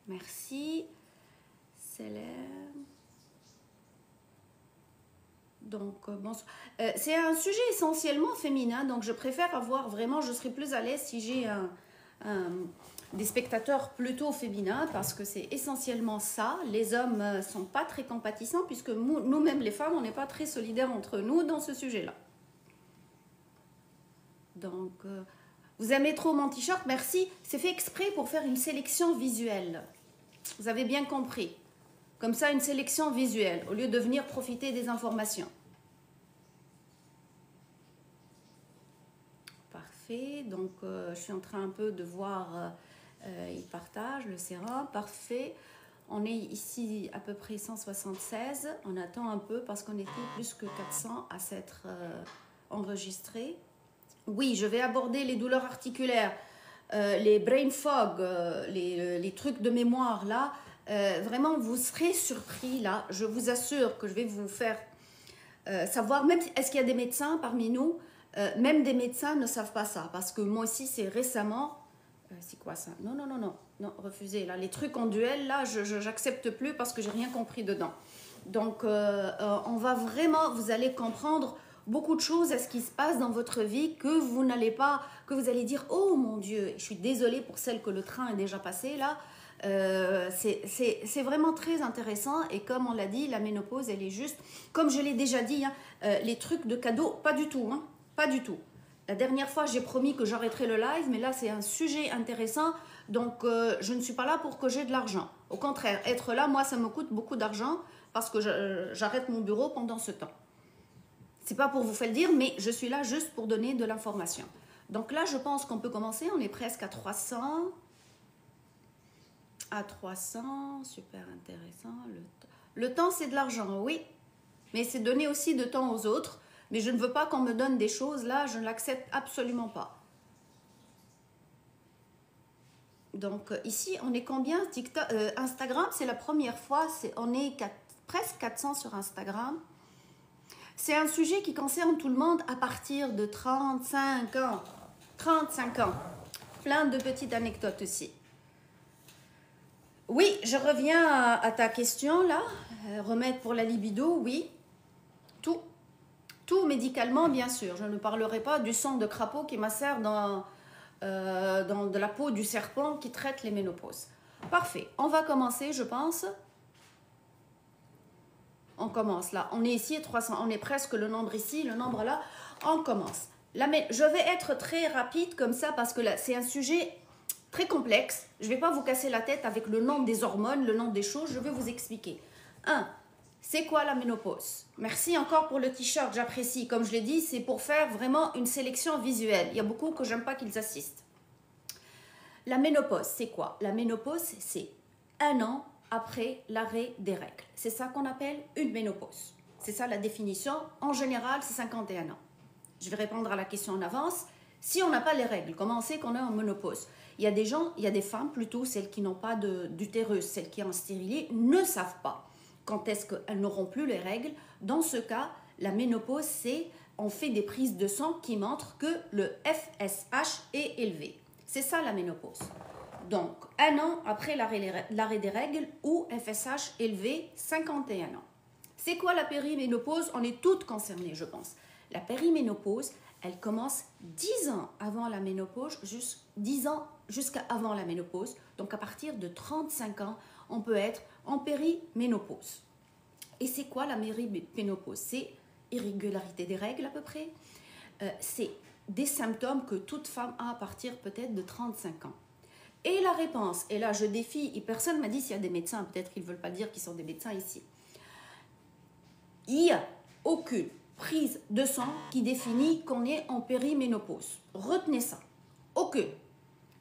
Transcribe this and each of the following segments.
Merci. Célèbre. Donc, c'est un sujet essentiellement féminin, donc je préfère avoir vraiment, je serai plus à l'aise si j'ai des spectateurs plutôt féminins, parce que c'est essentiellement ça. Les hommes ne sont pas très compatissants, puisque nous-mêmes les femmes, on n'est pas très solidaires entre nous dans ce sujet-là. Donc, vous aimez trop mon t-shirt? Merci. C'est fait exprès pour faire une sélection visuelle. Vous avez bien compris. Comme ça, une sélection visuelle, au lieu de venir profiter des informations. Parfait. Donc, je suis en train un peu de voir, il partage le sérum. Parfait. On est ici à peu près 176. On attend un peu parce qu'on était plus que 400 à s'être enregistrés. Oui, je vais aborder les douleurs articulaires, les brain fog, les trucs de mémoire là. Vraiment, vous serez surpris là. Je vous assure que je vais vous faire savoir, même est-ce qu'il y a des médecins parmi nous, même des médecins ne savent pas ça. Parce que moi aussi, c'est récemment... c'est quoi ça? Non, non, non, non, non, refusez. Là, les trucs en duel, là, je n'accepte plus parce que j'ai rien compris dedans. Donc, on va vraiment, vous allez comprendre beaucoup de choses à ce qui se passe dans votre vie que vous n'allez pas, que vous allez dire, oh mon Dieu, je suis désolée pour celle que le train est déjà passé là. C'est vraiment très intéressant et comme on l'a dit, la ménopause, elle est juste, comme je l'ai déjà dit, hein, les trucs de cadeaux, pas du tout, hein, pas du tout. La dernière fois, j'ai promis que j'arrêterais le live, mais là, c'est un sujet intéressant, donc je ne suis pas là pour que j'ai de l'argent. Au contraire, être là, moi, ça me coûte beaucoup d'argent parce que j'arrête mon bureau pendant ce temps. C'est pas pour vous faire le dire, mais je suis là juste pour donner de l'information. Donc là, je pense qu'on peut commencer. On est presque à 300. À 300, super intéressant. Le temps, c'est de l'argent, oui. Mais c'est donner aussi de temps aux autres. Mais je ne veux pas qu'on me donne des choses, là, je ne l'accepte absolument pas. Donc ici, on est combien? TikTok, Instagram, c'est la première fois. On est presque 400 sur Instagram. C'est un sujet qui concerne tout le monde à partir de 35 ans. 35 ans. Plein de petites anecdotes aussi. Oui, je reviens à ta question là. Remède pour la libido, oui. Tout. Tout médicalement, bien sûr. Je ne parlerai pas du sang de crapaud qui macère dans de la peau du serpent qui traite les ménopauses. Parfait. On va commencer, je pense. On commence là. On est ici, 300. On est presque le nombre ici, le nombre là. On commence. Là, mais je vais être très rapide comme ça parce que là, c'est un sujet très complexe. Je ne vais pas vous casser la tête avec le nom des hormones, le nom des choses. Je vais vous expliquer. 1. C'est quoi la ménopause? Merci encore pour le t-shirt, j'apprécie. Comme je l'ai dit, c'est pour faire vraiment une sélection visuelle. Il y a beaucoup que j'aime pas qu'ils assistent. La ménopause, c'est quoi? La ménopause, c'est 1 an après l'arrêt des règles. C'est ça qu'on appelle une ménopause. C'est ça la définition. En général, c'est 51 ans. Je vais répondre à la question en avance. Si on n'a pas les règles, comment on sait qu'on est en ménopause? Il y a des gens, il y a des femmes plutôt, celles qui n'ont pas d'utérus, celles qui ont stérilé, ne savent pas quand est-ce qu'elles n'auront plus les règles. Dans ce cas, la ménopause, c'est on fait des prises de sang qui montrent que le FSH est élevé. C'est ça la ménopause. Donc, 1 an après l'arrêt des règles ou FSH élevé, 51 ans. C'est quoi la périménopause? On est toutes concernées, je pense. La périménopause, elle commence 10 ans avant la ménopause, 10 ans jusqu'à avant la ménopause. Donc, à partir de 35 ans, on peut être en périménopause. Et c'est quoi la périménopause? C'est irrégularité des règles à peu près. C'est des symptômes que toute femme a à partir peut-être de 35 ans. Et la réponse, et là je défie, et personne ne m'a dit s'il y a des médecins, peut-être qu'ils ne veulent pas dire qu'ils sont des médecins ici. Il n'y a aucune prise de sang qui définit qu'on est en périménopause. Retenez ça. Aucune.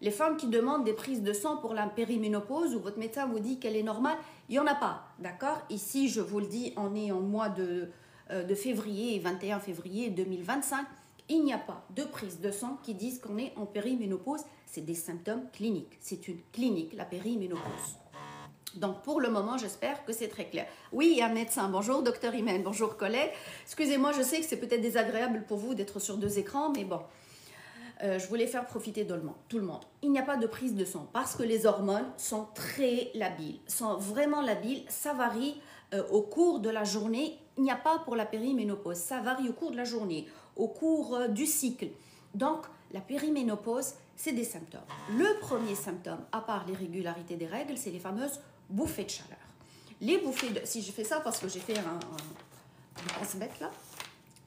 Les femmes qui demandent des prises de sang pour la périménopause, ou votre médecin vous dit qu'elle est normale, il n'y en a pas. D'accord? Ici, je vous le dis, on est en mois de février, 21 février 2025. Il n'y a pas de prise de sang qui disent qu'on est en périménopause. C'est des symptômes cliniques. C'est une clinique, la périménopause. Donc, pour le moment, j'espère que c'est très clair. Oui, il y a un médecin. Bonjour, docteur Imen. Bonjour, collègue. Excusez-moi, je sais que c'est peut-être désagréable pour vous d'être sur 2 écrans, mais bon. je voulais faire profiter tout le monde. Il n'y a pas de prise de sang parce que les hormones sont très labiles, sont vraiment labiles. Ça varie au cours de la journée. Il n'y a pas pour la périménopause. Ça varie au cours de la journée, au cours du cycle. Donc, la périménopause, c'est des symptômes. Le premier symptôme, à part l'irrégularité des règles, c'est les fameuses bouffées de chaleur. Les bouffées de... Si je fais ça parce que j'ai fait on se met là.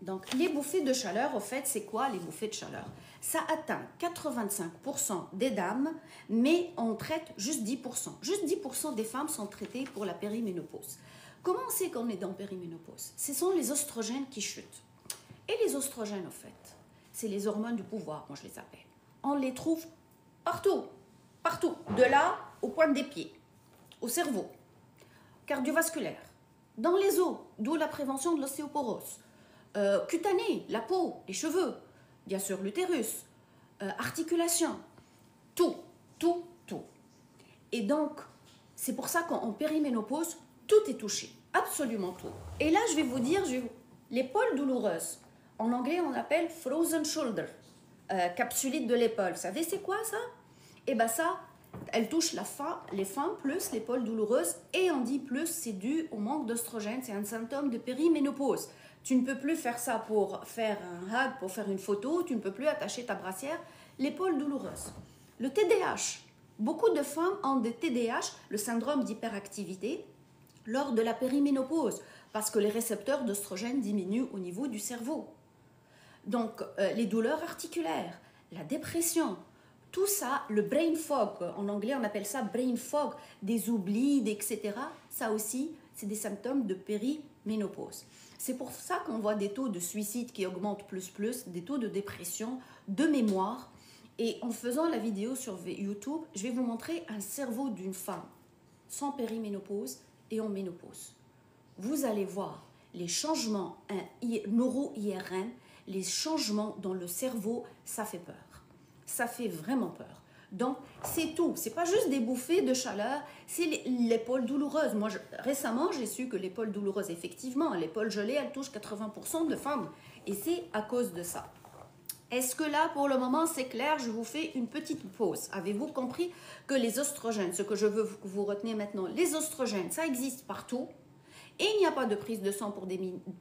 Donc, les bouffées de chaleur, au fait, c'est quoi les bouffées de chaleur? Ça atteint 85% des dames, mais on traite juste 10%. Juste 10% des femmes sont traitées pour la périménopause. Comment on sait qu'on est dans périménopause? Ce sont les oestrogènes qui chutent. Et les oestrogènes, au fait, c'est les hormones du pouvoir, moi je les appelle. On les trouve partout, partout, de là aux pointes des pieds, au cerveau, cardiovasculaire, dans les os, d'où la prévention de l'ostéoporose, cutanée, la peau, les cheveux, bien sûr l'utérus, articulation, tout, tout, tout. Et donc, c'est pour ça qu'en périménopause, tout est touché, absolument tout. Et là, je vais vous dire, l'épaule douloureuse, en anglais, on appelle frozen shoulder, capsulite de l'épaule. Vous savez, c'est quoi ça? Eh bien ça, elle touche les femmes plus l'épaule douloureuse, et on dit plus, c'est dû au manque d'oestrogène, c'est un symptôme de périménopause. Tu ne peux plus faire ça pour faire un hug, pour faire une photo, tu ne peux plus attacher ta brassière, l'épaule douloureuse. Le TDAH, beaucoup de femmes ont des TDAH, le syndrome d'hyperactivité, lors de la périménopause, parce que les récepteurs d'oestrogène diminuent au niveau du cerveau. Donc, les douleurs articulaires, la dépression, tout ça, le brain fog, en anglais on appelle ça brain fog, des oublis, etc. Ça aussi, c'est des symptômes de périménopause. C'est pour ça qu'on voit des taux de suicide qui augmentent plus, des taux de dépression, de mémoire. Et en faisant la vidéo sur YouTube, je vais vous montrer un cerveau d'une femme sans périménopause et en ménopause. Vous allez voir les changements neuro-IRM, les changements dans le cerveau, ça fait peur. Ça fait vraiment peur. Donc, c'est tout. C'est pas juste des bouffées de chaleur, c'est l'épaule douloureuse. Moi, récemment, j'ai su que l'épaule douloureuse, effectivement, l'épaule gelée, elle touche 80% de femmes. Et c'est à cause de ça. Est-ce que là, pour le moment, c'est clair? Je vous fais une petite pause. Avez-vous compris que les oestrogènes, ce que je veux que vous reteniez maintenant, les oestrogènes, ça existe partout. Et il n'y a pas de prise de sang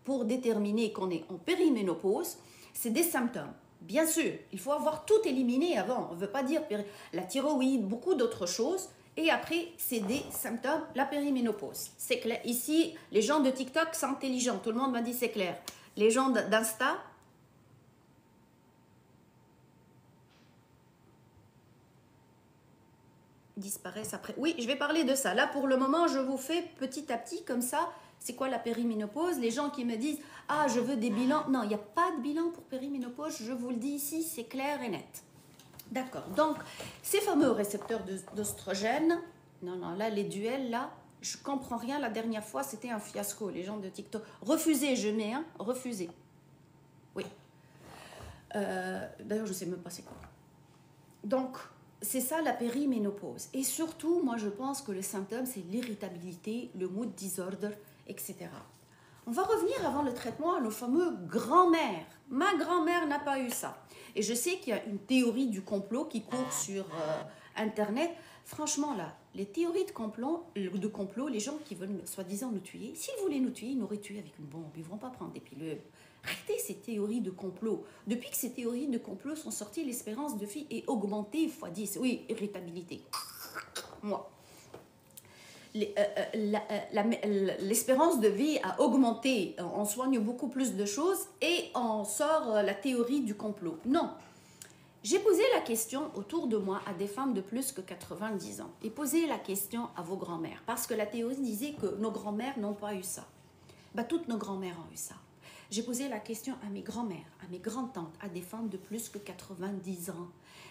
pour déterminer qu'on est en périménopause. C'est des symptômes. Bien sûr, il faut avoir tout éliminé avant. On ne veut pas dire la thyroïde, beaucoup d'autres choses. Et après, c'est des symptômes, la périménopause. C'est clair. Ici, les gens de TikTok sont intelligents. Tout le monde m'a dit c'est clair. Les gens d'Insta, disparaissent après. Oui, je vais parler de ça. Là, pour le moment, je vous fais petit à petit comme ça. C'est quoi la périménopause? Les gens qui me disent « Ah, je veux des bilans ». Non, il n'y a pas de bilan pour périménopause. Je vous le dis ici, c'est clair et net. D'accord. Donc, ces fameux récepteurs d'oestrogène, non, là, les duels, là, je ne comprends rien. La dernière fois, c'était un fiasco. Les gens de TikTok. Refusez, je mets, hein, refusez. Oui. D'ailleurs, je ne sais même pas c'est quoi. Donc, c'est ça la périménopause. Et surtout, moi, je pense que le symptôme, c'est l'irritabilité, le mood disorder, etc. On va revenir avant le traitement à nos fameux grand-mères. Ma grand-mère n'a pas eu ça. Et je sais qu'il y a une théorie du complot qui court sur Internet. Franchement, là, les théories de complot, les gens qui veulent soi-disant nous tuer, s'ils voulaient nous tuer, ils nous auraient tués avec une bombe. Ils ne vont pas prendre des pilules. Arrêtez ces théories de complot. Depuis que ces théories de complot sont sorties, l'espérance de vie est augmentée x 10. Oui, irritabilité. Moi. L'espérance de vie a augmenté. On soigne beaucoup plus de choses et on sort la théorie du complot. Non. J'ai posé la question autour de moi à des femmes de plus que 90 ans. Et posé la question à vos grands-mères. Parce que la théorie disait que nos grands-mères n'ont pas eu ça. Bah, toutes nos grands-mères ont eu ça. J'ai posé la question à mes grands-mères, à mes grandes-tantes, à des femmes de plus que 90 ans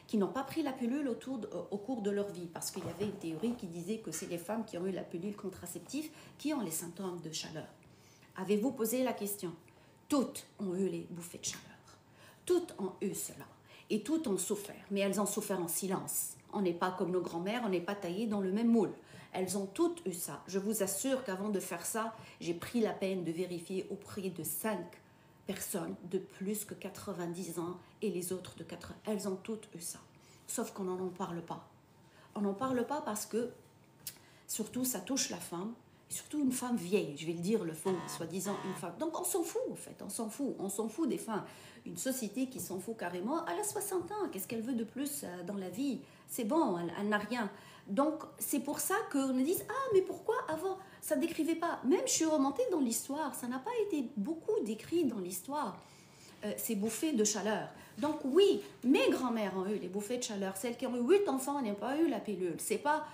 qui n'ont pas pris la pilule au cours de leur vie parce qu'il y avait une théorie qui disait que c'est les femmes qui ont eu la pilule contraceptive qui ont les symptômes de chaleur. Avez-vous posé la question? Toutes ont eu les bouffées de chaleur. Toutes ont eu cela. Et toutes ont souffert. Mais elles ont souffert en silence. On n'est pas comme nos grands-mères, on n'est pas taillés dans le même moule. Elles ont toutes eu ça. Je vous assure qu'avant de faire ça, j'ai pris la peine de vérifier auprès de 5 personne de plus que 90 ans et les autres de 80. Elles ont toutes eu ça. Sauf qu'on n'en parle pas. On n'en parle pas parce que, surtout, ça touche la femme. Surtout une femme vieille, je vais le dire, le fond, soi-disant une femme. Donc on s'en fout, en fait, on s'en fout. On s'en fout des femmes. Une société qui s'en fout carrément, elle a 60 ans, qu'est-ce qu'elle veut de plus dans la vie? C'est bon, elle n'a rien. Donc c'est pour ça qu'on nous dit, ah mais pourquoi avant ça ne décrivait pas? Même je suis remontée dans l'histoire, ça n'a pas été beaucoup décrit dans l'histoire, ces bouffées de chaleur. Donc oui, mes grands-mères ont eu les bouffées de chaleur, celles qui ont eu 8 enfants n'ont pas eu la pilule. C'est pas,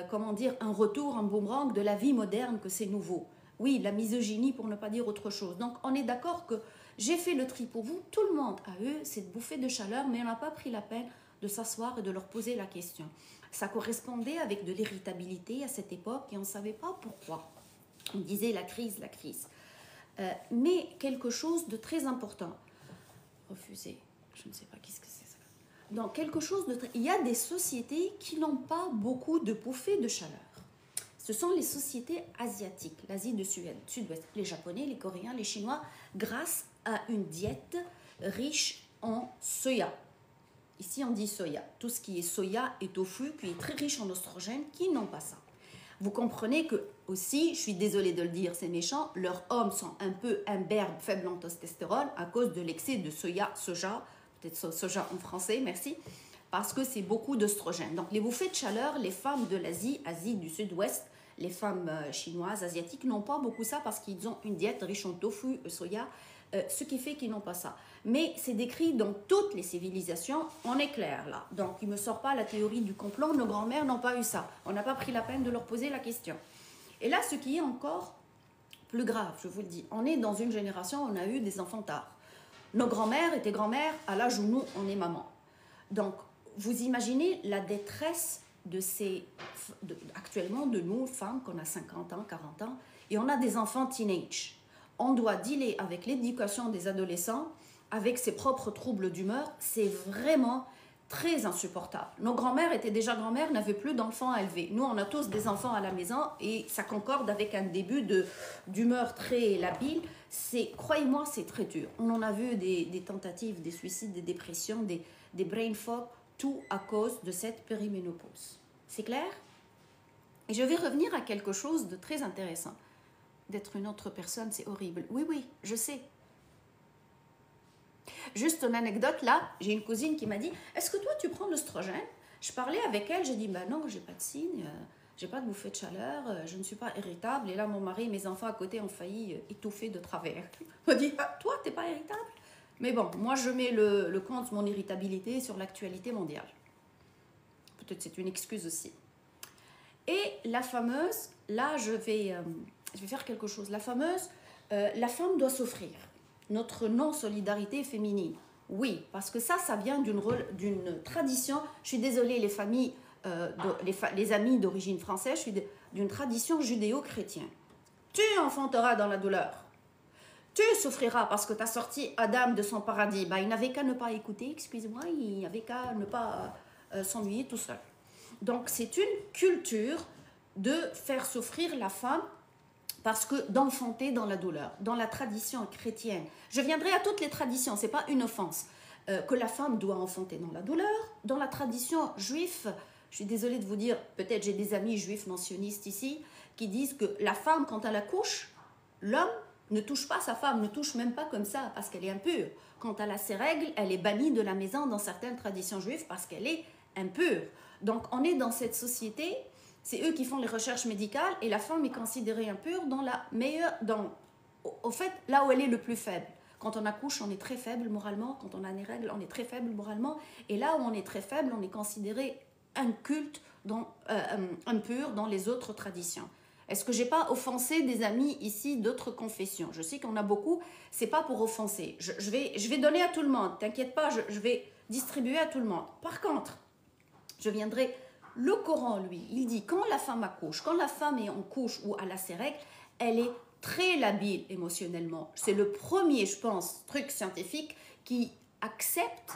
comment dire, un retour en boomerang de la vie moderne que c'est nouveau. Oui, la misogynie pour ne pas dire autre chose. Donc on est d'accord que j'ai fait le tri pour vous, tout le monde a eu cette bouffée de chaleur, mais on n'a pas pris la peine de s'asseoir et de leur poser la question. Ça correspondait avec de l'irritabilité à cette époque et on ne savait pas pourquoi. On disait la crise, la crise. Mais quelque chose de très important. Refusé, je ne sais pas qu'est-ce que c'est ça. Donc quelque chose de très... Il y a des sociétés qui n'ont pas beaucoup de bouffées de chaleur. Ce sont les sociétés asiatiques, l'Asie du Sud-Ouest, les Japonais, les Coréens, les Chinois, grâce à une diète riche en soya. Ici, on dit soya. Tout ce qui est soya et tofu, qui est très riche en oestrogène, qui n'ont pas ça. Vous comprenez que, aussi, je suis désolée de le dire, c'est méchant, leurs hommes sont un peu imberbes, faibles en testostérone, à cause de l'excès de soja, peut-être soja en français, merci, parce que c'est beaucoup d'oestrogène. Donc, les bouffées de chaleur, les femmes de l'Asie, Asie du Sud-Ouest, les femmes chinoises, asiatiques, n'ont pas beaucoup ça parce qu'ils ont une diète riche en tofu, soya, ce qui fait qu'ils n'ont pas ça. Mais c'est décrit dans toutes les civilisations, on est clair là. Donc il ne me sort pas la théorie du complot, nos grands-mères n'ont pas eu ça. On n'a pas pris la peine de leur poser la question. Et là, ce qui est encore plus grave, je vous le dis, on est dans une génération où on a eu des enfants tard. Nos grands-mères étaient grands-mères à l'âge où nous, on est maman. Donc vous imaginez la détresse de actuellement de nous, femmes, qu'on a 50 ans, 40 ans, et on a des enfants teenage. On doit dealer avec l'éducation des adolescents, avec ses propres troubles d'humeur, c'est vraiment très insupportable. Nos grands-mères étaient déjà grand-mères, n'avaient plus d'enfants à élever. Nous, on a tous des enfants à la maison et ça concorde avec un début d'humeur très labile. Croyez-moi, c'est très dur. On en a vu des tentatives, des suicides, des dépressions, des brain fog, tout à cause de cette périménopause. C'est clair? Et je vais revenir à quelque chose de très intéressant. D'être une autre personne, c'est horrible. Oui, oui, je sais. Juste une anecdote, là, j'ai une cousine qui m'a dit « Est-ce que toi, tu prends l'oestrogène ?» Je parlais avec elle, j'ai dit « Ben non, j'ai pas de signe, j'ai pas de bouffée de chaleur, je ne suis pas irritable. » Et là, mon mari et mes enfants à côté ont failli étouffer de travers. On m'a dit « Toi, t'es pas irritable ?» Mais bon, moi, je mets le compte de mon irritabilité sur l'actualité mondiale. Peut-être c'est une excuse aussi. Et la fameuse, là, je vais faire quelque chose. La fameuse, la femme doit souffrir. Notre non-solidarité féminine. Oui, parce que ça vient d'une tradition. Je suis désolée, les familles, les amis d'origine française, je suis d'une tradition judéo-chrétienne. Tu enfanteras dans la douleur. Tu souffriras parce que tu as sorti Adam de son paradis. Ben, il n'avait qu'à ne pas écouter, excusez-moi, il n'avait qu'à ne pas s'ennuyer tout seul. Donc, c'est une culture de faire souffrir la femme parce que d'enfanter dans la douleur, dans la tradition chrétienne. Je viendrai à toutes les traditions, ce n'est pas une offense, que la femme doit enfanter dans la douleur. Dans la tradition juive, je suis désolée de vous dire, peut-être j'ai des amis juifs mentionnistes ici, qui disent que la femme, quand elle accouche, l'homme ne touche pas sa femme, ne touche même pas comme ça, parce qu'elle est impure. Quand elle a ses règles, elle est bannie de la maison dans certaines traditions juives parce qu'elle est impure. Donc on est dans cette société... C'est eux qui font les recherches médicales et la femme est considérée impure dans la meilleure, au fait, là où elle est le plus faible. Quand on accouche, on est très faible moralement. Quand on a des règles, on est très faible moralement. Et là où on est très faible, on est considéré inculte, impur dans les autres traditions. Est-ce que j'ai pas offensé des amis ici d'autres confessions? Je sais qu'on a beaucoup. C'est pas pour offenser. Je vais donner à tout le monde. T'inquiète pas, je vais distribuer à tout le monde. Par contre, je viendrai... Le Coran, lui, il dit quand la femme accouche, quand la femme est en couche ou elle a ses règles, elle est très labile émotionnellement. C'est le premier, je pense, truc scientifique qui accepte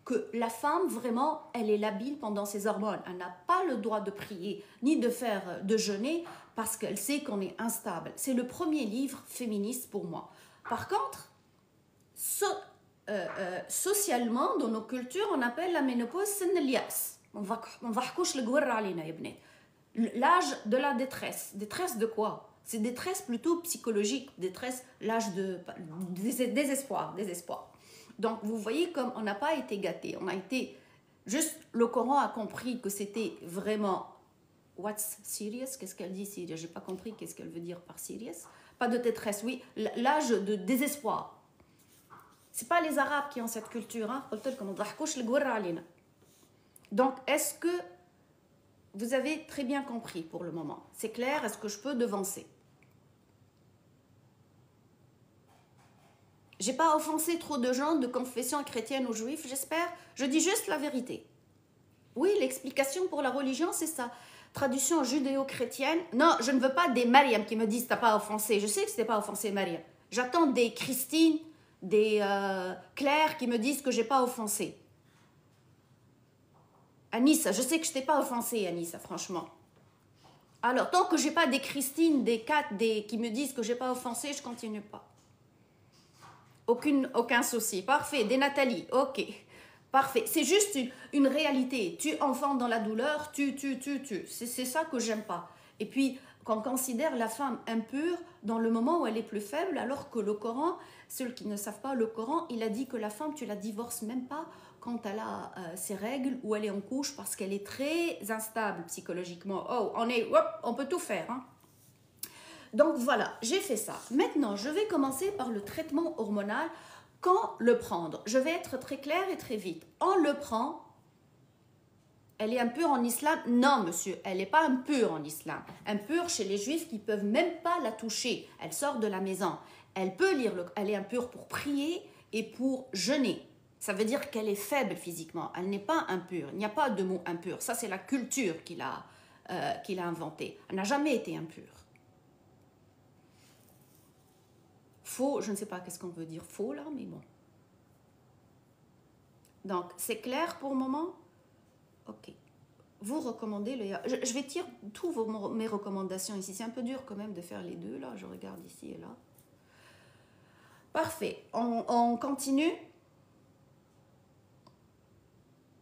que la femme, vraiment, elle est labile pendant ses hormones. Elle n'a pas le droit de prier ni de jeûner parce qu'elle sait qu'on est instable. C'est le premier livre féministe pour moi. Par contre, socialement, dans nos cultures, on appelle la ménopause سن اليأس. ما نضحكوش القورة علينا يا بنات. L'âge de la détresse. Détresse de quoi? C'est détresse plutôt psychologique, détresse, l'âge de désespoir. Donc vous voyez comme on n'a pas été gâtés, on a été juste, le Coran a compris que c'était vraiment what's serious, qu'est-ce qu'elle dit serious, j'ai pas compris qu'est-ce qu'elle veut dire par serious, pas de détresse, oui, l'âge de désespoir. C'est pas les Arabes qui ont cette culture, hein. Donc est-ce que vous avez très bien compris pour le moment? C'est clair, est-ce que je peux devancer? J'ai pas offensé trop de gens de confession chrétienne ou juifs, j'espère. Je dis juste la vérité. Oui, l'explication pour la religion, c'est ça. Tradition judéo-chrétienne. Non, je ne veux pas des Mariam qui me disent t'as pas offensé. Je sais que c'était pas offensé, Mariam. J'attends des Christine, des Claire qui me disent que j'ai pas offensé. Anissa, je sais que je t'ai pas offensé, Anissa, franchement. Alors, tant que j'ai pas des Christine, des Kat, qui me disent que j'ai pas offensé, je continue pas. Aucun souci. Parfait. Des Nathalie. Ok. Parfait. C'est juste une réalité. Tu enfantes dans la douleur, tu. C'est ça que j'aime pas. Et puis, qu'on considère la femme impure dans le moment où elle est plus faible, alors que le Coran, ceux qui ne savent pas le Coran, il a dit que la femme, tu la divorces même pas quand elle a ses règles ou elle est en couche parce qu'elle est très instable psychologiquement. Oh, on peut tout faire, hein. Donc voilà, j'ai fait ça. Maintenant, je vais commencer par le traitement hormonal. Quand le prendre? Je vais être très claire et très vite. On le prend. Elle est impure en islam? Non, monsieur, elle n'est pas impure en islam. Impure chez les juifs qui ne peuvent même pas la toucher. Elle sort de la maison. Elle peut lire, elle est impure pour prier et pour jeûner. Ça veut dire qu'elle est faible physiquement. Elle n'est pas impure. Il n'y a pas de mot impur. Ça, c'est la culture qu'il a inventé. Elle n'a jamais été impure. Faux, je ne sais pas qu'est-ce qu'on veut dire faux là, mais bon. Donc, c'est clair pour le moment? Ok. Vous recommandez le... Je vais tirer toutes mes recommandations ici. C'est un peu dur quand même de faire les deux là. Je regarde ici et là. Parfait. On continue.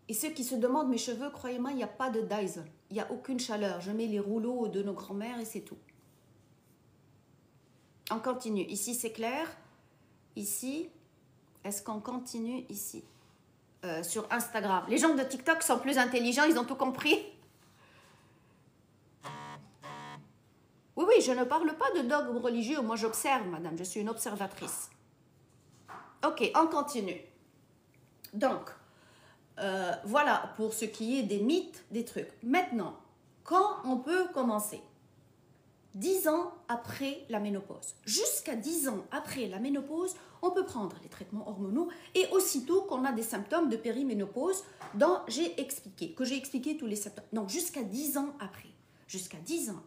Et ceux qui se demandent mes cheveux, croyez-moi, il n'y a pas de Dyson. Il n'y a aucune chaleur. Je mets les rouleaux de nos grands-mères et c'est tout. On continue. Ici, c'est clair. Ici, est-ce qu'on continue ici? Sur Instagram. Les gens de TikTok sont plus intelligents, ils ont tout compris. Oui, oui, je ne parle pas de dogme religieux. Moi, j'observe, madame. Je suis une observatrice. Ok, on continue. Donc, voilà pour ce qui est des mythes, des trucs. Maintenant, quand on peut commencer? 10 ans après la ménopause. Jusqu'à 10 ans après la ménopause, on peut prendre les traitements hormonaux et aussitôt qu'on a des symptômes de périménopause dont j'ai expliqué tous les symptômes. Donc jusqu'à 10 ans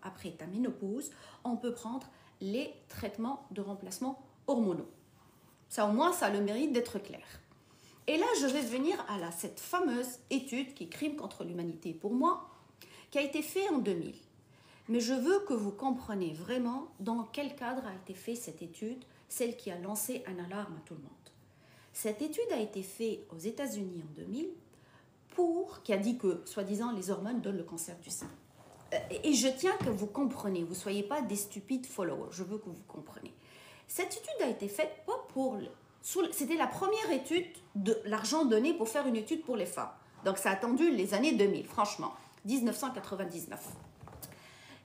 après ta ménopause, on peut prendre les traitements de remplacement hormonaux. Ça au moins, ça a le mérite d'être clair. Et là, je vais venir à cette fameuse étude qui est Crime contre l'humanité pour moi, qui a été faite en 2000. Mais je veux que vous compreniez vraiment dans quel cadre a été faite cette étude, celle qui a lancé un alarme à tout le monde. Cette étude a été faite aux États-Unis en 2000 qui a dit que, soi-disant, les hormones donnent le cancer du sein. Et je tiens que vous compreniez, vous ne soyez pas des stupides followers, je veux que vous compreniez. Cette étude a été faite pas pour... C'était la première étude de l'argent donné pour faire une étude pour les femmes. Donc ça a attendu les années 2000, franchement, 1999.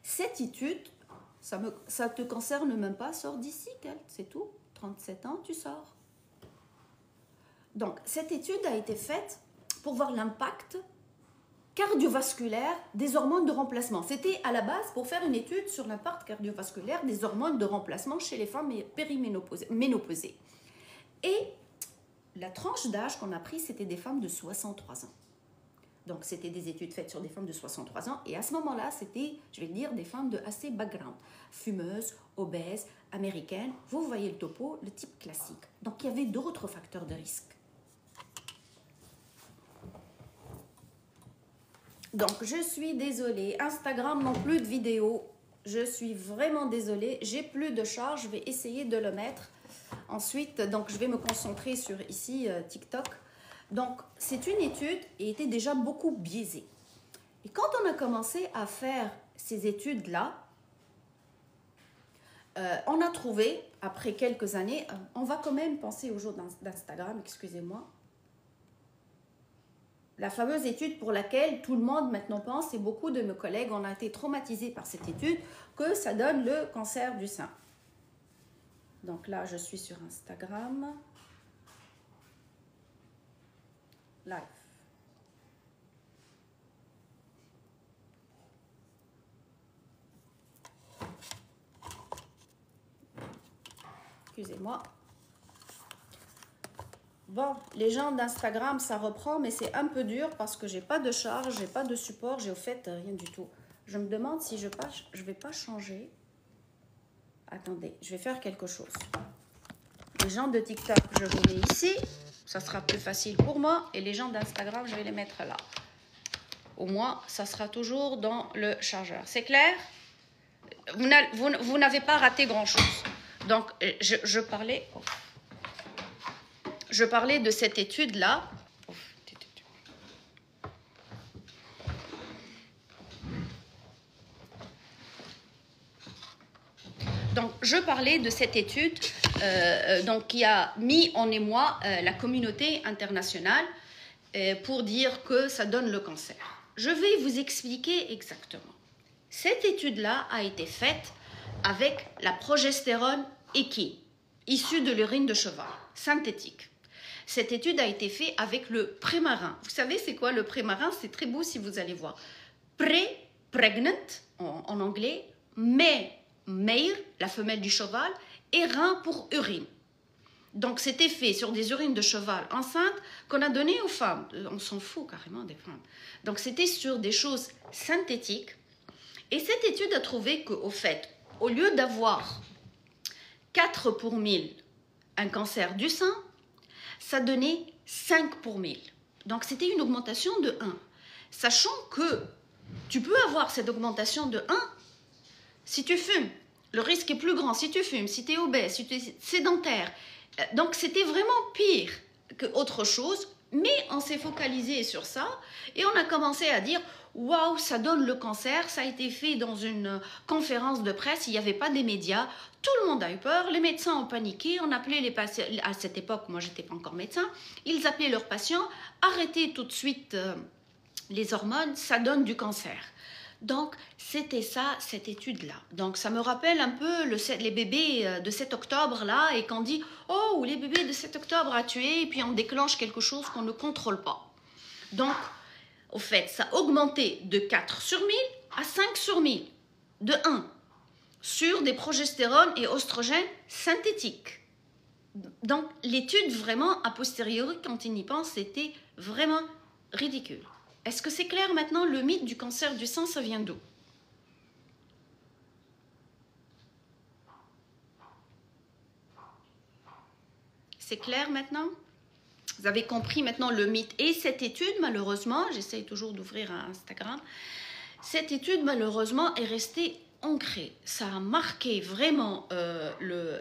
Cette étude, ça te concerne même pas, sors d'ici, c'est tout. 37 ans, tu sors. Donc, cette étude a été faite pour voir l'impact cardiovasculaire des hormones de remplacement. C'était à la base pour faire une étude sur l'impact cardiovasculaire des hormones de remplacement chez les femmes périménopausées. Et la tranche d'âge qu'on a prise, c'était des femmes de 63 ans. Donc, c'était des études faites sur des femmes de 63 ans. Et à ce moment-là, c'était, je vais dire, des femmes de assez background. Fumeuses, obèses, américaines. Vous voyez le topo, le type classique. Donc, il y avait d'autres facteurs de risque. Donc, je suis désolée. Instagram non plus de vidéos. Je suis vraiment désolée. J'ai plus de charge. Je vais essayer de le mettre Ensuite, donc, je vais me concentrer sur ici TikTok. Donc, c'est une étude et était déjà beaucoup biaisée. Et quand on a commencé à faire ces études-là, on a trouvé, après quelques années, on va quand même penser au jour d'Instagram, excusez-moi, la fameuse étude pour laquelle tout le monde maintenant pense, et beaucoup de mes collègues ont été traumatisés par cette étude, que ça donne le cancer du sein. Donc là, je suis sur Instagram. Live. Excusez-moi. Bon, les gens d'Instagram, ça reprend, mais c'est un peu dur parce que j'ai pas de charge, j'ai pas de support, j'ai au fait rien du tout. Je me demande si je vais pas changer. Attendez, je vais faire quelque chose. Les gens de TikTok, je vous mets ici. Ça sera plus facile pour moi. Et les gens d'Instagram, je vais les mettre là. Au moins, ça sera toujours dans le chargeur. C'est clair? Vous n'avez pas raté grand-chose. Donc, je parlais de cette étude-là. Donc, je parlais de cette étude donc, qui a mis en émoi la communauté internationale pour dire que ça donne le cancer. Je vais vous expliquer exactement. Cette étude-là a été faite avec la progestérone équine, issue de l'urine de cheval, synthétique. Cette étude a été faite avec le prémarin. Vous savez c'est quoi le prémarin? C'est très beau si vous allez voir. Pregnant en anglais, mais mare, la femelle du cheval, et rein pour urine. Donc, c'était fait sur des urines de cheval enceintes qu'on a données aux femmes. On s'en fout carrément des femmes. Donc, c'était sur des choses synthétiques. Et cette étude a trouvé qu'au fait, au lieu d'avoir 4 pour 1000 un cancer du sein, ça donnait 5 pour 1000. Donc, c'était une augmentation de 1. Sachant que tu peux avoir cette augmentation de 1 si tu fumes. Le risque est plus grand si tu fumes, si tu es obèse, si tu es sédentaire. Donc, c'était vraiment pire qu'autre chose, mais on s'est focalisé sur ça et on a commencé à dire « Waouh, ça donne le cancer ». Ça a été fait dans une conférence de presse, il n'y avait pas des médias. Tout le monde a eu peur, les médecins ont paniqué, on appelait les patients. À cette époque, moi, je n'étais pas encore médecin, ils appelaient leurs patients « Arrêtez tout de suite les hormones, ça donne du cancer ». Donc, c'était ça, cette étude-là. Donc, ça me rappelle un peu les bébés de 7 octobre, là, et qu'on dit « Oh, les bébés de 7 octobre a tué », et puis on déclenche quelque chose qu'on ne contrôle pas. Donc, au fait, ça a augmenté de 4 sur 1000 à 5 sur 1000, de 1, sur des progestérones et oestrogènes synthétiques. Donc, l'étude, vraiment, a posteriori, quand on y pense, c'était vraiment ridicule. Est-ce que c'est clair maintenant, le mythe du cancer du sein, ça vient d'où? C'est clair maintenant? Vous avez compris maintenant le mythe. Et cette étude, malheureusement, j'essaye toujours d'ouvrir un Instagram, cette étude, malheureusement, est restée ancrée. Ça a marqué vraiment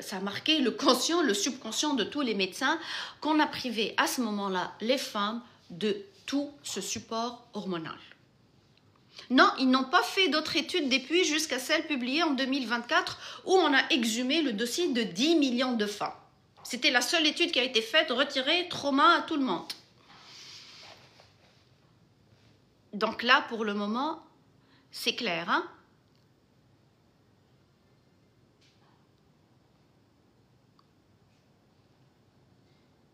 ça a marqué le conscient, le subconscient de tous les médecins qu'on a privé à ce moment-là les femmes de tout ce support hormonal. Non, ils n'ont pas fait d'autres études depuis jusqu'à celle publiée en 2024 où on a exhumé le dossier de 10 millions de femmes. C'était la seule étude qui a été faite, retirée, trauma à tout le monde. Donc là, pour le moment, c'est clair, hein?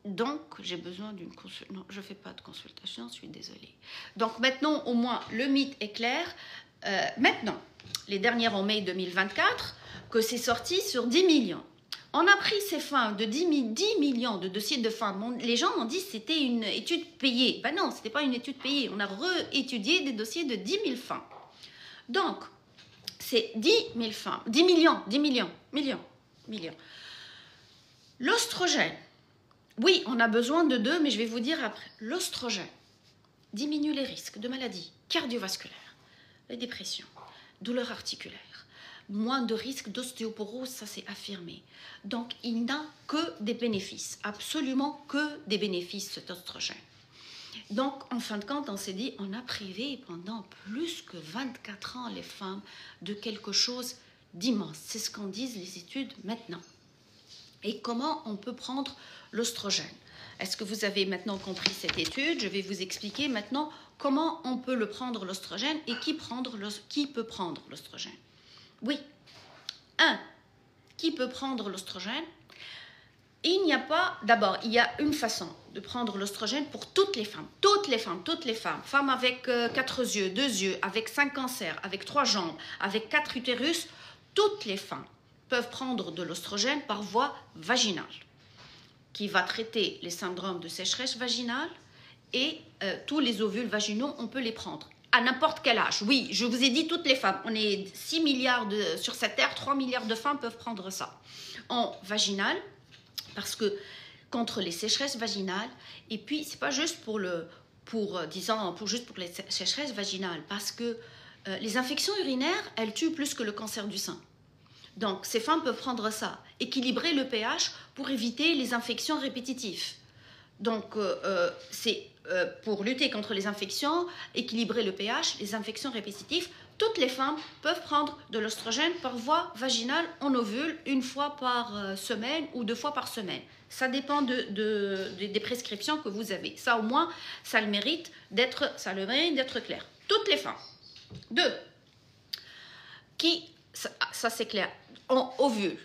Donc, j'ai besoin d'une consultation. Non, je ne fais pas de consultation, je suis désolée. Donc, maintenant, au moins, le mythe est clair. Maintenant, les dernières en mai 2024, que c'est sorti sur 10 millions. On a pris ces femmes de 10 millions de dossiers de femmes. Les gens ont dit que c'était une étude payée. Ben non, ce n'était pas une étude payée. On a réétudié des dossiers de 10 000 femmes. Donc, c'est 10 000 femmes. 10 millions. L'oestrogène. Oui, on a besoin de 2, mais je vais vous dire après. L'oestrogène diminue les risques de maladies cardiovasculaires, les dépressions, douleurs articulaires, moins de risque d'ostéoporose, ça c'est affirmé. Donc il n'a que des bénéfices, absolument que des bénéfices cet oestrogène. Donc en fin de compte, on s'est dit, on a privé pendant plus que 24 ans les femmes de quelque chose d'immense. C'est ce qu'en disent les études maintenant. Et comment on peut prendre l'oestrogène? Est-ce que vous avez maintenant compris cette étude? Je vais vous expliquer maintenant comment on peut le prendre l'oestrogène et qui peut prendre l'oestrogène. Oui. Qui peut prendre l'oestrogène? Il n'y a pas, d'abord, il y a une façon de prendre l'oestrogène pour toutes les femmes. Toutes les femmes. Femmes avec 4 yeux, 2 yeux, avec 5 cancers, avec 3 jambes, avec 4 utérus. Toutes les femmes peuvent prendre de l'oestrogène par voie vaginale, qui va traiter les syndromes de sécheresse vaginale et tous les ovules vaginaux, on peut les prendre à n'importe quel âge. Oui, je vous ai dit toutes les femmes. On est 6 milliards sur cette terre, 3 milliards de femmes peuvent prendre ça. En vaginal, parce que contre les sécheresses vaginales, et puis c'est pas juste pour les sécheresses vaginales, parce que les infections urinaires, elles tuent plus que le cancer du sein. Donc, ces femmes peuvent prendre ça, équilibrer le pH pour éviter les infections répétitives. Donc, c'est pour lutter contre les infections, équilibrer le pH, les infections répétitives. Toutes les femmes peuvent prendre de l'oestrogène par voie vaginale en ovule, 1 fois par semaine ou 2 fois par semaine. Ça dépend des prescriptions que vous avez. Ça, au moins, ça le mérite d'être clair. Toutes les femmes. 2. Ça c'est clair. En ovule,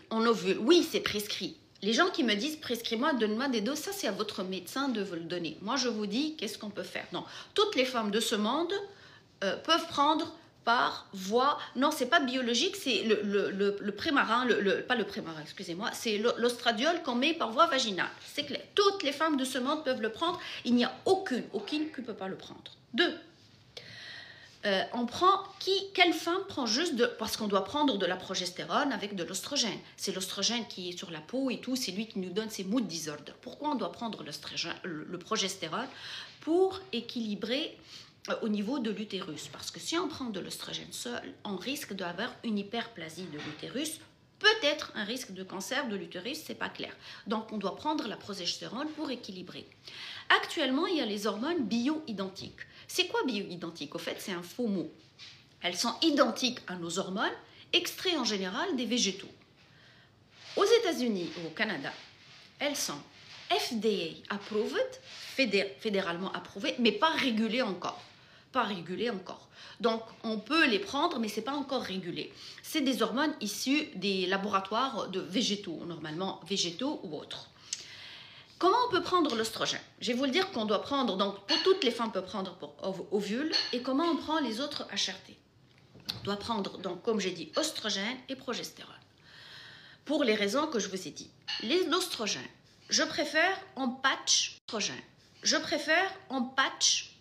oui, c'est prescrit. Les gens qui me disent prescris-moi, donne-moi des doses, ça c'est à votre médecin de vous le donner. Moi je vous dis qu'est-ce qu'on peut faire. Non, toutes les femmes de ce monde peuvent prendre par voie, non c'est pas biologique, c'est le prémarin, pas le prémarin, excusez-moi, c'est l'ostradiol qu'on met par voie vaginale. C'est clair. Toutes les femmes de ce monde peuvent le prendre, il n'y a aucune qui ne peut pas le prendre. 2. On prend quelle femme prend juste parce qu'on doit prendre de la progestérone avec de l'oestrogène. C'est l'oestrogène qui est sur la peau et tout, c'est lui qui nous donne ces mood disorders. Pourquoi on doit prendre le progestérone? Pour équilibrer au niveau de l'utérus. Parce que si on prend de l'oestrogène seul, on risque d'avoir une hyperplasie de l'utérus, peut-être un risque de cancer de l'utérus, c'est pas clair. Donc on doit prendre la progestérone pour équilibrer. Actuellement, il y a les hormones bio-identiques. C'est quoi bio-identique? Au fait, c'est un faux mot. Elles sont identiques à nos hormones, extraits en général des végétaux. Aux États-Unis ou au Canada, elles sont FDA approved, fédéralement approuvées, mais pas régulées encore. Donc, on peut les prendre, mais ce n'est pas encore régulé. C'est des hormones issues des laboratoires de végétaux, normalement végétaux ou autres. Comment on peut prendre l'oestrogène? Je vais vous le dire qu'on doit prendre, donc pour toutes les femmes peuvent prendre pour ovule, et comment on prend les autres HRT. On doit prendre, donc comme j'ai dit, oestrogène et progestérone. Pour les raisons que je vous ai dit. L'oestrogène, je préfère en patch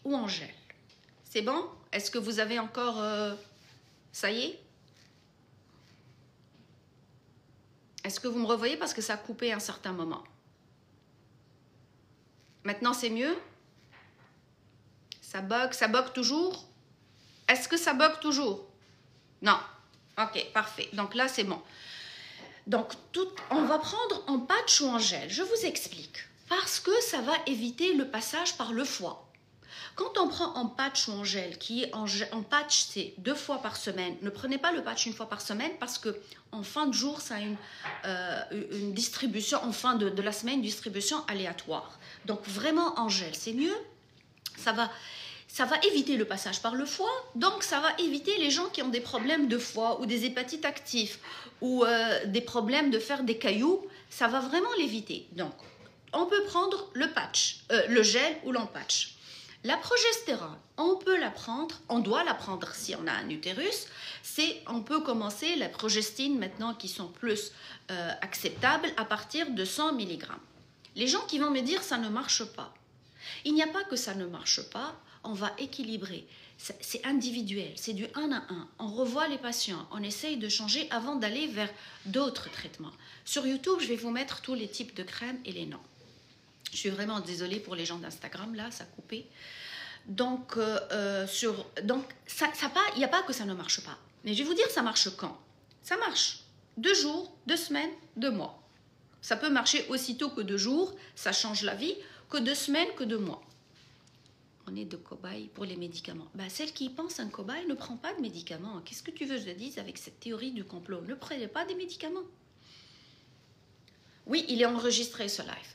ou en gel. C'est bon? Est-ce que vous avez encore... ça y est? Est-ce que vous me revoyez parce que ça a coupé à un certain moment? Maintenant, c'est mieux? Ça bug toujours? Est-ce que ça bug toujours? Non. Ok, parfait. Donc là, c'est bon. Donc, on va prendre en patch ou en gel. Je vous explique. Parce que ça va éviter le passage par le foie. Quand on prend en patch ou en gel, qui est en patch, c'est 2 fois par semaine. Ne prenez pas le patch 1 fois par semaine parce que en fin de jour, ça a une distribution, en fin de la semaine, une distribution aléatoire. Donc vraiment en gel, c'est mieux. Ça va éviter le passage par le foie, donc ça va éviter les gens qui ont des problèmes de foie ou des hépatites actives ou des problèmes de faire des cailloux. Ça va vraiment l'éviter. Donc, on peut prendre le patch, le gel ou l'empatch. La progestérone, on peut la prendre, on doit la prendre si on a un utérus. On peut commencer la progestine maintenant qui sont plus acceptables à partir de 100 mg. Les gens qui vont me dire ça ne marche pas. Il n'y a pas que ça ne marche pas, on va équilibrer. C'est individuel, c'est du 1 à 1. On revoit les patients, on essaye de changer avant d'aller vers d'autres traitements. Sur YouTube, je vais vous mettre tous les types de crèmes et les noms. Je suis vraiment désolée pour les gens d'Instagram, là, ça a coupé. Donc, il n'y a pas que ça ne marche pas. Mais je vais vous dire, ça marche quand? Ça marche. 2 jours, 2 semaines, 2 mois. Ça peut marcher aussitôt que 2 jours, ça change la vie, que 2 semaines, que 2 mois. On est de cobayes pour les médicaments. Ben, celle qui pense un cobaye ne prend pas de médicaments. Qu'est-ce que tu veux que je te dise avec cette théorie du complot? Ne prenez pas des médicaments. Oui, il est enregistré ce live.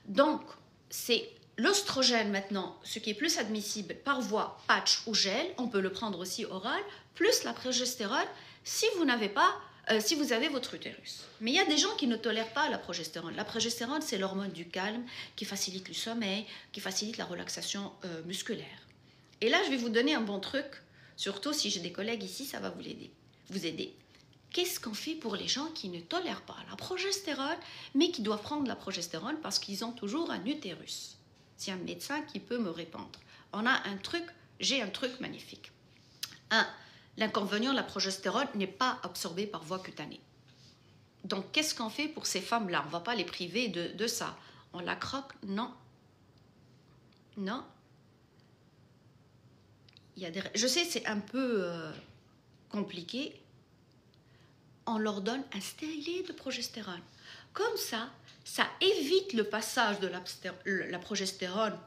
Donc, c'est l'oestrogène maintenant, ce qui est plus admissible par voie patch ou gel, on peut le prendre aussi oral, plus la progestérone si vous n'avez pas, si vous avez votre utérus. Mais il y a des gens qui ne tolèrent pas la progestérone. La progestérone, c'est l'hormone du calme qui facilite le sommeil, qui facilite la relaxation musculaire. Et là, je vais vous donner un bon truc, surtout si j'ai des collègues ici, ça va vous aider. Qu'est-ce qu'on fait pour les gens qui ne tolèrent pas la progestérone, mais qui doivent prendre la progestérone parce qu'ils ont toujours un utérus? C'est un médecin qui peut me répondre. J'ai un truc magnifique. 1. L'inconvénient, la progestérone n'est pas absorbée par voie cutanée. Donc, qu'est-ce qu'on fait pour ces femmes-là? On ne va pas les priver de ça. On la croque? Non. Non. Je sais, c'est un peu compliqué. On leur donne un stérilet de progestérone. Comme ça évite le passage de la progestérone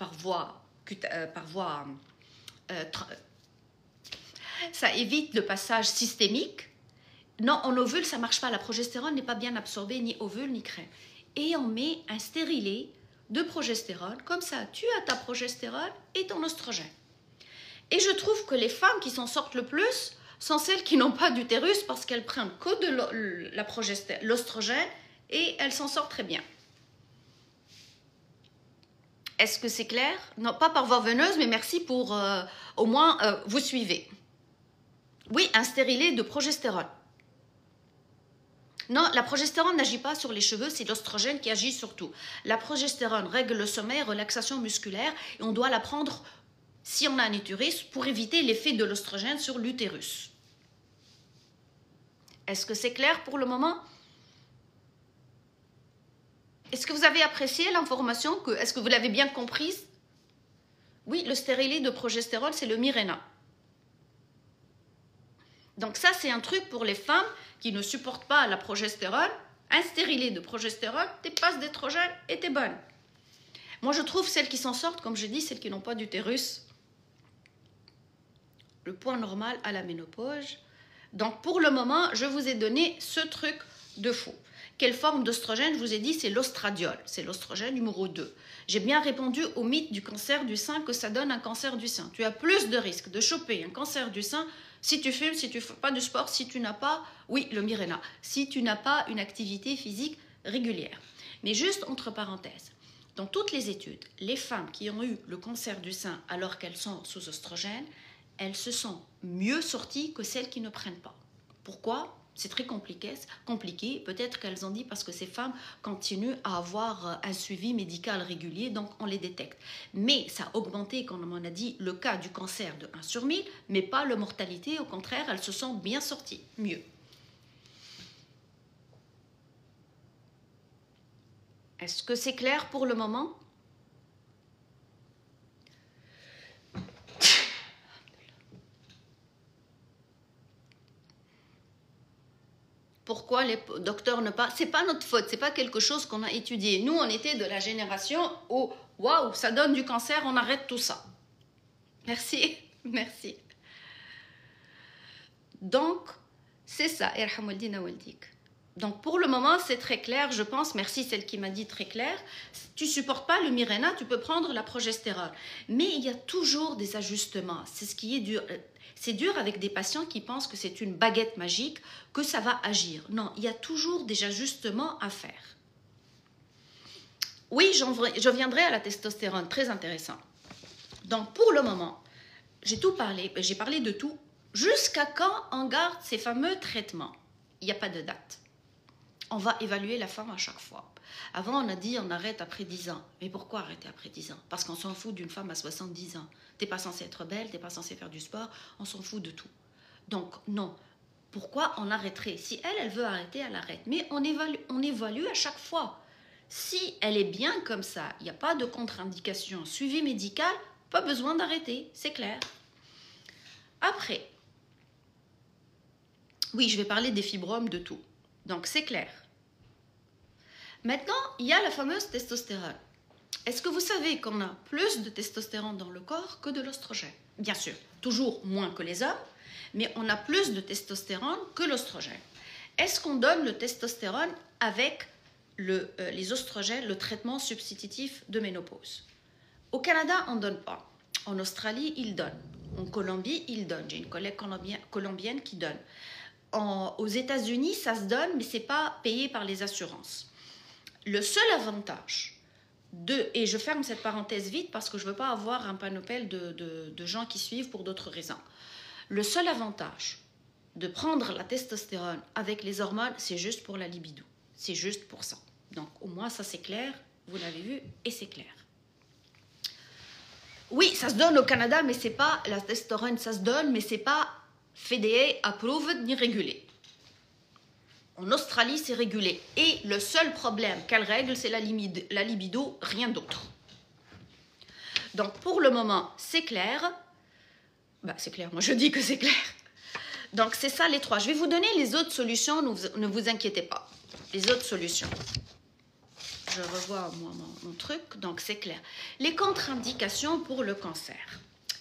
ça évite le passage systémique. Non, en ovule, ça ne marche pas. La progestérone n'est pas bien absorbée, ni ovule, ni crème. Et on met un stérilet de progestérone. Comme ça, tu as ta progestérone et ton oestrogène. Et je trouve que les femmes qui s'en sortent le plus sont celles qui n'ont pas d'utérus parce qu'elles prennent que de l'oestrogène et elles s'en sortent très bien. Est-ce que c'est clair? Non, pas par voie veineuse, mais merci pour au moins vous suivez. Oui, un stérilet de progestérone. Non, la progestérone n'agit pas sur les cheveux, c'est l'oestrogène qui agit sur tout. La progestérone règle le sommeil, relaxation musculaire, et on doit la prendre si on a un utérus pour éviter l'effet de l'oestrogène sur l'utérus. Est-ce que c'est clair pour le moment? Est-ce que vous avez apprécié l'information? Est-ce que vous l'avez bien comprise? Oui, le stérilet de progestérone, c'est le Mirena. Donc ça, c'est un truc pour les femmes qui ne supportent pas la progestérone. Un stérilet de progestérone, tes passes d'éstrogène et t'es bonne. Moi, je trouve celles qui s'en sortent, comme je dis, celles qui n'ont pas d'utérus, le point normal à la ménopause. Donc, pour le moment, je vous ai donné ce truc de faux. Quelle forme d'oestrogène? Je vous ai dit, c'est l'ostradiol. C'est l'oestrogène numéro 2. J'ai bien répondu au mythe du cancer du sein, que ça donne un cancer du sein. Tu as plus de risques de choper un cancer du sein si tu fumes, si tu ne fais pas de sport, si tu n'as pas, oui, le Mirena, si tu n'as pas une activité physique régulière. Mais juste entre parenthèses, dans toutes les études, les femmes qui ont eu le cancer du sein alors qu'elles sont sous oestrogène, elles se sont mieux sorties que celles qui ne prennent pas. Pourquoi? C'est très compliqué. Peut-être qu'elles ont dit parce que ces femmes continuent à avoir un suivi médical régulier, donc on les détecte. Mais ça a augmenté, comme on a dit, le cas du cancer de 1 sur 1000, mais pas la mortalité. Au contraire, elles se sont bien sorties, mieux. Est-ce que c'est clair pour le moment? Pourquoi les docteurs ne pas... C'est pas notre faute, c'est pas quelque chose qu'on a étudié. Nous, on était de la génération où, waouh, ça donne du cancer, on arrête tout ça. Merci, merci. Donc, c'est ça. Donc, pour le moment, c'est très clair, je pense. Merci, celle qui m'a dit très clair. Tu supportes pas le Mirena, tu peux prendre la progestérone. Mais il y a toujours des ajustements. C'est ce qui est dur. C'est dur avec des patients qui pensent que c'est une baguette magique, que ça va agir. Non, il y a toujours des ajustements à faire. Oui, je viendrai à la testostérone, très intéressant. Donc, pour le moment, j'ai tout parlé, j'ai parlé de tout. Jusqu'à quand on garde ces fameux traitements? Il n'y a pas de date. On va évaluer la femme à chaque fois. Avant, on a dit on arrête après 10 ans. Mais pourquoi arrêter après 10 ans? Parce qu'on s'en fout d'une femme à 70 ans. Tu n'es pas censé être belle, tu n'es pas censé faire du sport, on s'en fout de tout. Donc, non. Pourquoi on arrêterait? Si elle veut arrêter, elle arrête. Mais on évalue à chaque fois. Si elle est bien comme ça, il n'y a pas de contre-indication, suivi médical, pas besoin d'arrêter, c'est clair. Après, Oui, je vais parler des fibromes, de tout. Donc, c'est clair. Maintenant, il y a la fameuse testostérone. Est-ce que vous savez qu'on a plus de testostérone dans le corps que de l'oestrogène? Bien sûr, toujours moins que les hommes, mais on a plus de testostérone que l'oestrogène. Est-ce qu'on donne le testostérone avec les oestrogènes, le traitement substitutif de ménopause? Au Canada, on ne donne pas. En Australie, ils donnent. En Colombie, ils donnent. J'ai une collègue colombienne qui donne. Aux États-Unis, ça se donne, mais ce n'est pas payé par les assurances. Le seul avantage et je ferme cette parenthèse vite parce que je ne veux pas avoir un panopel de gens qui suivent pour d'autres raisons. Le seul avantage de prendre la testostérone avec les hormones, c'est juste pour la libido. C'est juste pour ça. Donc, au moins, ça c'est clair, vous l'avez vu, et c'est clair. Oui, ça se donne au Canada, mais c'est pas, la testostérone, ça se donne, mais c'est pas FDA approved ni régulé. En Australie, c'est régulé. Et le seul problème qu'elle règle, c'est la libido, rien d'autre. Donc, pour le moment, c'est clair. Ben, c'est clair, moi je dis que c'est clair. Donc, c'est ça les trois. Je vais vous donner les autres solutions, ne vous inquiétez pas. Les autres solutions. Je revois mon truc, donc c'est clair. Les contre-indications pour le cancer.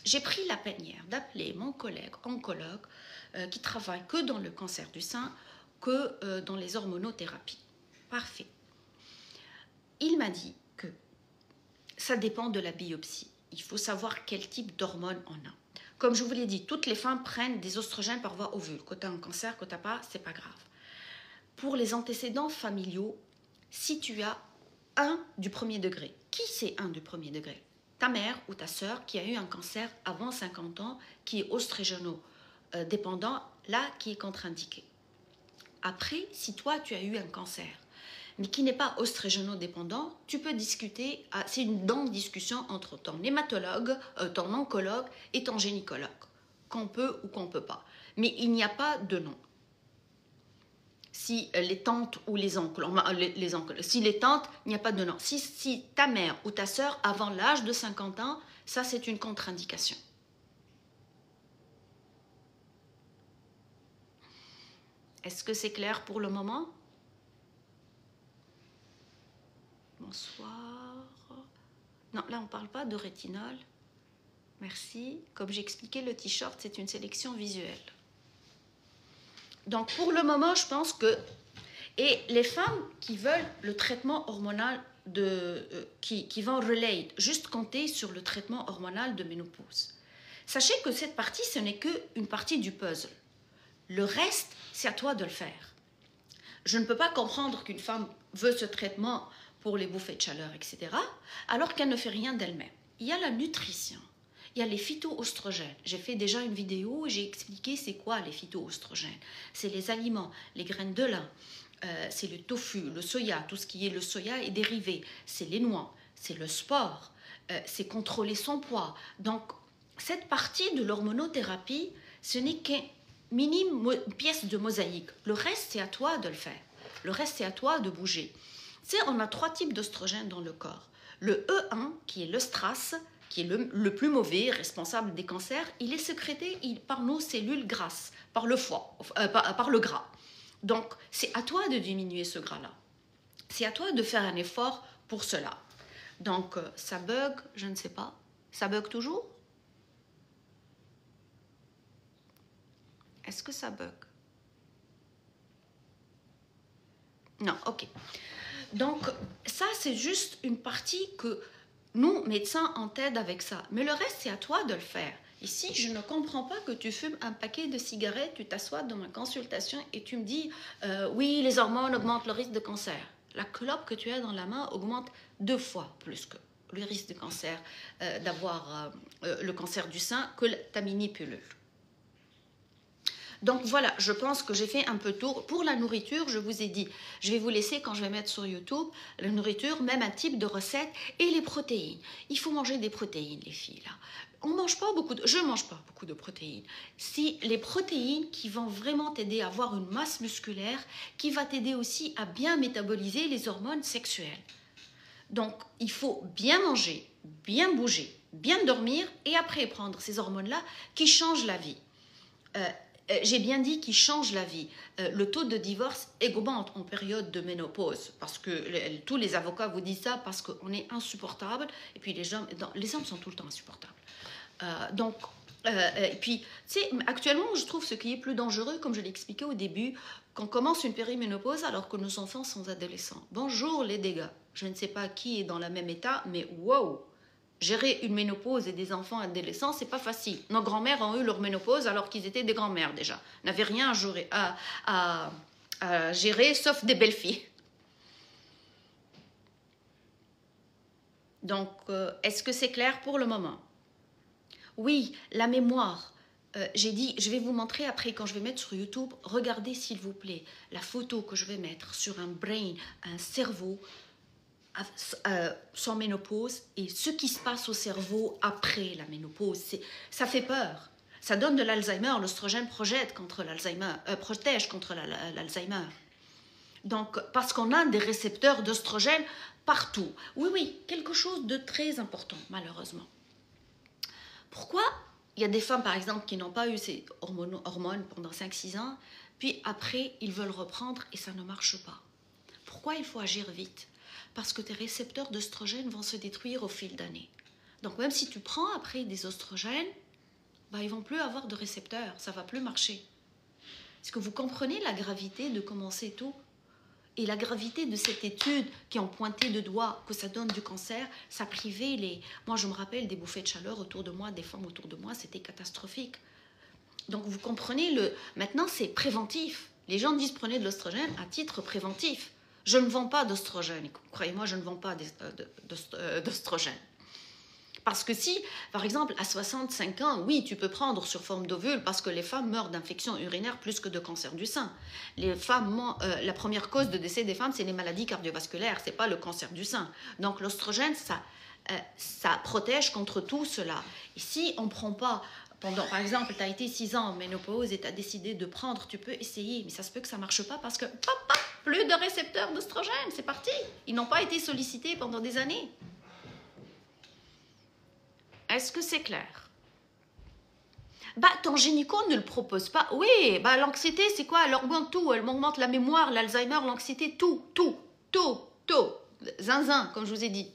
J'ai pris la peine hier d'appeler mon collègue oncologue qui travaille que dans le cancer du sein, que dans les hormonothérapies. Parfait. Il m'a dit que ça dépend de la biopsie. Il faut savoir quel type d'hormones on a. Comme je vous l'ai dit, toutes les femmes prennent des oestrogènes par voie ovule. Quand tu as un cancer, quand tu n'as pas, c'est pas grave. Pour les antécédents familiaux, si tu as un du premier degré, qui c'est un du premier degré? Ta mère ou ta sœur qui a eu un cancer avant 50 ans, qui est oestrógéno-dépendant, là, qui est contre-indiqué. Après, si toi, tu as eu un cancer, mais qui n'est pas oestrogéno-dépendant, tu peux discuter, c'est une longue discussion entre ton hématologue, ton oncologue et ton gynécologue, qu'on peut ou qu'on ne peut pas. Mais il n'y a pas de nom. Si les tantes ou les oncles, si les tantes, il n'y a pas de nom. Si ta mère ou ta sœur, avant l'âge de 50 ans, ça c'est une contre-indication. Est-ce que c'est clair pour le moment? Bonsoir. Non, là on ne parle pas de rétinol. Merci. Comme j'expliquais, le t-shirt, c'est une sélection visuelle. Donc pour le moment, je pense que... Et les femmes qui veulent le traitement hormonal, qui vont relate, juste compter sur le traitement hormonal de ménopause. Sachez que cette partie, ce n'est qu'une partie du puzzle. Le reste, c'est à toi de le faire. Je ne peux pas comprendre qu'une femme veut ce traitement pour les bouffées de chaleur, etc., alors qu'elle ne fait rien d'elle-même. Il y a la nutrition, il y a les phytoœstrogènes. J'ai fait déjà une vidéo et j'ai expliqué c'est quoi les phytoœstrogènes. C'est les aliments, les graines de lin, c'est le tofu, le soya, tout ce qui est le soya et dérivé, c'est les noix, c'est le sport, c'est contrôler son poids. Donc, cette partie de l'hormonothérapie, ce n'est qu'une minime pièce de mosaïque. Le reste, c'est à toi de le faire. Le reste, c'est à toi de bouger. Tu sais, on a 3 types d'oestrogènes dans le corps. Le E1, qui est l'œstrase, qui est le plus mauvais, responsable des cancers, il est sécrété par nos cellules grasses, par le foie, par le gras. Donc, c'est à toi de diminuer ce gras-là. C'est à toi de faire un effort pour cela. Donc, ça bug, je ne sais pas. Ça bug toujours? Est-ce que ça bug? Non, ok. Donc, ça, c'est juste une partie que nous, médecins, on t'aide avec ça. Mais le reste, c'est à toi de le faire. Ici, je ne comprends pas que tu fumes un paquet de cigarettes, tu t'assois dans ma consultation et tu me dis oui, les hormones augmentent le risque de cancer. La clope que tu as dans la main augmente 2 fois plus que le risque de cancer, d'avoir le cancer du sein que ta mini-pilule. Donc voilà, je pense que j'ai fait un peu tour. Pour la nourriture, je vous ai dit, je vais vous laisser quand je vais mettre sur YouTube la nourriture, même un type de recette et les protéines. Il faut manger des protéines, les filles, là. Je ne mange pas beaucoup de protéines. Si les protéines qui vont vraiment t'aider à avoir une masse musculaire, qui va t'aider aussi à bien métaboliser les hormones sexuelles. Donc, il faut bien manger, bien bouger, bien dormir et après prendre ces hormones-là qui changent la vie. j'ai bien dit qu'il change la vie. Le taux de divorce augmente en période de ménopause, parce que tous les avocats vous disent ça, parce qu'on est insupportable, et puis les hommes sont tout le temps insupportables. Et puis, tu sais, actuellement, je trouve ce qui est plus dangereux, comme je l'ai expliqué au début, qu'on commence une périménopause alors que nos enfants sont adolescents. Bonjour les dégâts. Je ne sais pas qui est dans le même état, mais wow! Gérer une ménopause et des enfants adolescents, c'est pas facile. Nos grands-mères ont eu leur ménopause alors qu'ils étaient des grands-mères déjà. N'avaient rien à gérer sauf des belles filles. Donc, est-ce que c'est clair pour le moment? Oui, la mémoire. J'ai dit, je vais vous montrer après quand je vais mettre sur YouTube. Regardez s'il vous plaît la photo que je vais mettre sur un brain, un cerveau sans ménopause et ce qui se passe au cerveau après la ménopause. Ça fait peur. Ça donne de l'Alzheimer. L'oestrogène protège contre l'Alzheimer. Donc, parce qu'on a des récepteurs d'oestrogène partout. Oui, quelque chose de très important, malheureusement. Pourquoi il y a des femmes, par exemple, qui n'ont pas eu ces hormones pendant 5-6 ans, puis après, ils veulent reprendre et ça ne marche pas? Pourquoi il faut agir vite? Parce que tes récepteurs d'oestrogène vont se détruire au fil d'années. Donc, même si tu prends après des oestrogènes, ils ne vont plus avoir de récepteurs, ça ne va plus marcher. Est-ce que vous comprenez la gravité de commencer tout? Et la gravité de cette étude qui ont pointé de doigt que ça donne du cancer, ça privait les... Moi, je me rappelle des bouffées de chaleur autour de moi, des femmes autour de moi, c'était catastrophique. Donc, vous comprenez, maintenant, c'est préventif. Les gens disent prenez de l'oestrogène à titre préventif. Je ne vends pas d'oestrogène. Croyez-moi, je ne vends pas d'oestrogène. Parce que si, par exemple, à 65 ans, oui, tu peux prendre sur forme d'ovule parce que les femmes meurent d'infections urinaires plus que de cancer du sein. Les femmes, la première cause de décès des femmes, c'est les maladies cardiovasculaires, ce n'est pas le cancer du sein. Donc l'oestrogène, ça protège contre tout cela. Et si on ne prend pas, par exemple, tu as été 6 ans en ménopause et tu as décidé de prendre, tu peux essayer, mais ça se peut que ça ne marche pas parce que, plus de récepteurs d'oestrogène, c'est parti. Ils n'ont pas été sollicités pendant des années. Est-ce que c'est clair? Ton gynéco ne le propose pas. Oui, l'anxiété, c'est quoi? Elle augmente tout. Elle augmente la mémoire, l'Alzheimer, l'anxiété, tout. Zinzin, comme je vous ai dit.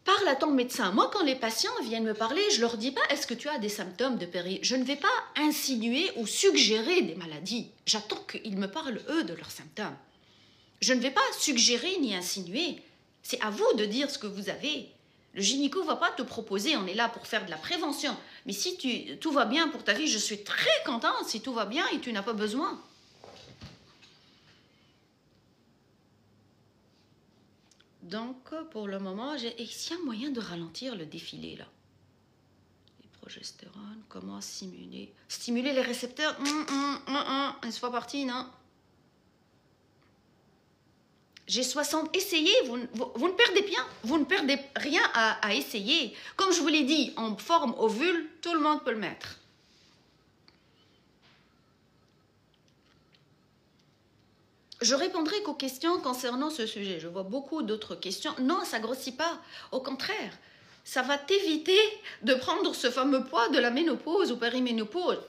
Parle à ton médecin. Moi, quand les patients viennent me parler, je leur dis pas, est-ce que tu as des symptômes de péri? Je ne vais pas insinuer ou suggérer des maladies. J'attends qu'ils me parlent, eux, de leurs symptômes. Je ne vais pas suggérer ni insinuer. C'est à vous de dire ce que vous avez. Le gynéco ne va pas te proposer, on est là pour faire de la prévention. Mais si tout va bien pour ta vie, je suis très contente si tout va bien et tu n'as pas besoin. Donc, pour le moment, est-ce qu'il y a moyen de ralentir le défilé, là? Les progestérone, comment stimuler les récepteurs? Est-ce pas parti, non? J'ai 60, essayez, vous ne perdez rien, vous ne perdez rien à essayer. Comme je vous l'ai dit, en forme ovule, tout le monde peut le mettre. Je répondrai qu'aux questions concernant ce sujet. Je vois beaucoup d'autres questions. Non, ça ne grossit pas. Au contraire, ça va t'éviter de prendre ce fameux poids de la ménopause ou périménopause.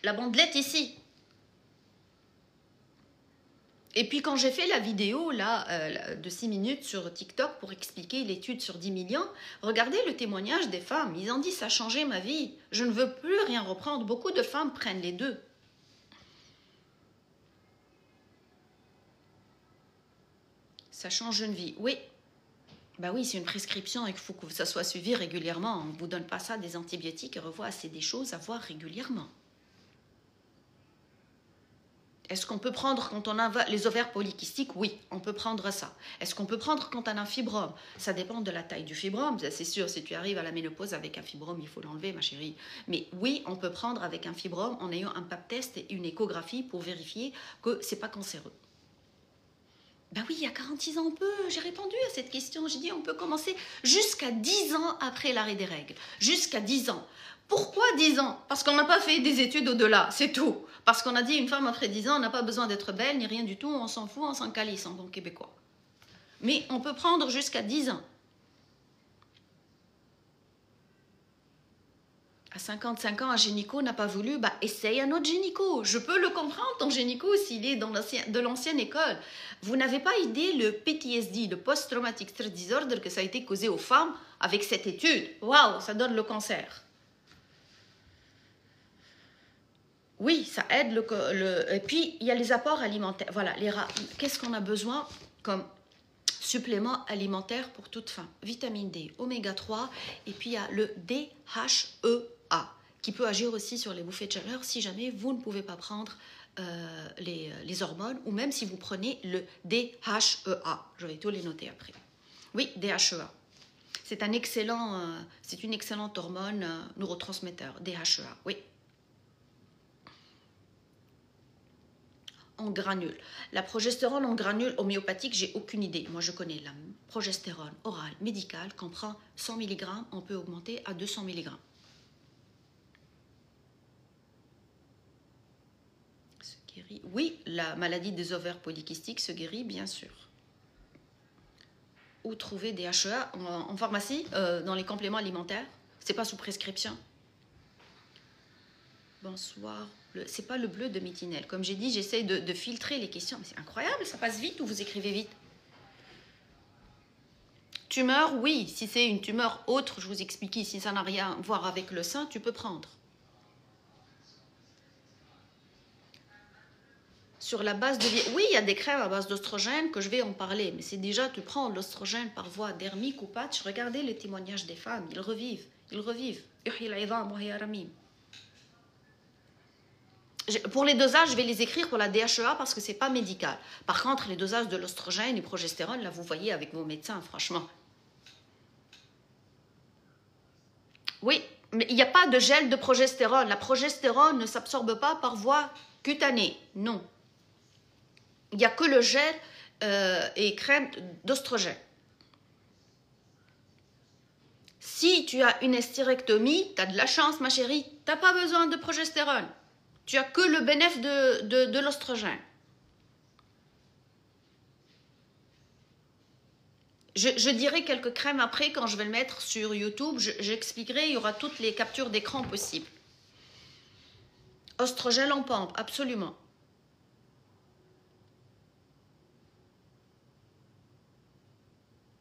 La bandelette ici. Et puis quand j'ai fait la vidéo là, de 6 minutes sur TikTok pour expliquer l'étude sur 10 millions, regardez le témoignage des femmes. Ils ont dit ça a changé ma vie. Je ne veux plus rien reprendre. Beaucoup de femmes prennent les deux. Ça change une vie. Oui. Oui, c'est une prescription et il faut que ça soit suivi régulièrement. On ne vous donne pas ça des antibiotiques et revoit, c'est des choses à voir régulièrement. Est-ce qu'on peut prendre quand on a les ovaires polykystiques? Oui, on peut prendre ça. Est-ce qu'on peut prendre quand on a un fibrome? Ça dépend de la taille du fibrome. C'est sûr, si tu arrives à la ménopause avec un fibrome, il faut l'enlever, ma chérie. Mais oui, on peut prendre avec un fibrome en ayant un pap test et une échographie pour vérifier que ce n'est pas cancéreux. Oui, il y a 46 ans, on peut. J'ai répondu à cette question. J'ai dit, on peut commencer jusqu'à 10 ans après l'arrêt des règles. Jusqu'à 10 ans. Pourquoi 10 ans? Parce qu'on n'a pas fait des études au-delà, c'est tout. Parce qu'on a dit une femme après 10 ans, n'a pas besoin d'être belle, ni rien du tout, on s'en fout, on s'en calisse en bon québécois. Mais on peut prendre jusqu'à 10 ans. À 55 ans, un gynéco n'a pas voulu, bah essaye un autre gynéco. Je peux le comprendre, ton gynéco, s'il est de l'ancienne école. Vous n'avez pas idée le PTSD, le Post-Traumatic Stress Disorder, que ça a été causé aux femmes avec cette étude. Waouh, ça donne le cancer. Oui, ça aide et puis, il y a les apports alimentaires. Voilà, qu'est-ce qu'on a besoin comme supplément alimentaire pour toute femme? Vitamine D, oméga 3, et puis il y a le DHEA, qui peut agir aussi sur les bouffées de chaleur si jamais vous ne pouvez pas prendre les hormones, ou même si vous prenez le DHEA. Je vais tous les noter après. Oui, DHEA. C'est une excellente hormone neurotransmetteur, DHEA, oui. En granule. La progestérone en granule homéopathique, j'ai aucune idée. Moi, je connais la progestérone orale médicale qu'on prend 100 mg, on peut augmenter à 200 mg. Se guérit. Oui, la maladie des ovaires polykystiques se guérit, bien sûr. Où trouver des HEA? En pharmacie, dans les compléments alimentaires. C'est pas sous prescription. Bonsoir. C'est pas le bleu de Mitinel. Comme j'ai dit, j'essaie de filtrer les questions. Mais c'est incroyable, ça passe vite ou vous écrivez vite? Tumeur, oui. Si c'est une tumeur autre, je vous explique, si ça n'a rien à voir avec le sein, tu peux prendre. Sur la base de... Oui, il y a des crèmes à base d'oestrogène que je vais en parler. Mais c'est déjà, tu prends l'oestrogène par voie dermique ou patch. Regardez les témoignages des femmes. Ils revivent. Ils revivent. Pour les dosages, je vais les écrire pour la DHEA parce que ce n'est pas médical. Par contre, les dosages de l'oestrogène et du progestérone, là, vous voyez avec vos médecins, franchement. Oui, mais il n'y a pas de gel de progestérone. La progestérone ne s'absorbe pas par voie cutanée. Non. Il n'y a que le gel et crème d'oestrogène. Si tu as une hystérectomie, tu as de la chance, ma chérie, tu n'as pas besoin de progestérone. Tu as que le bénéfice de l'oestrogène. Je dirai quelques crèmes après quand je vais le mettre sur YouTube. J'expliquerai, il y aura toutes les captures d'écran possibles. Oestrogène en pompe, absolument.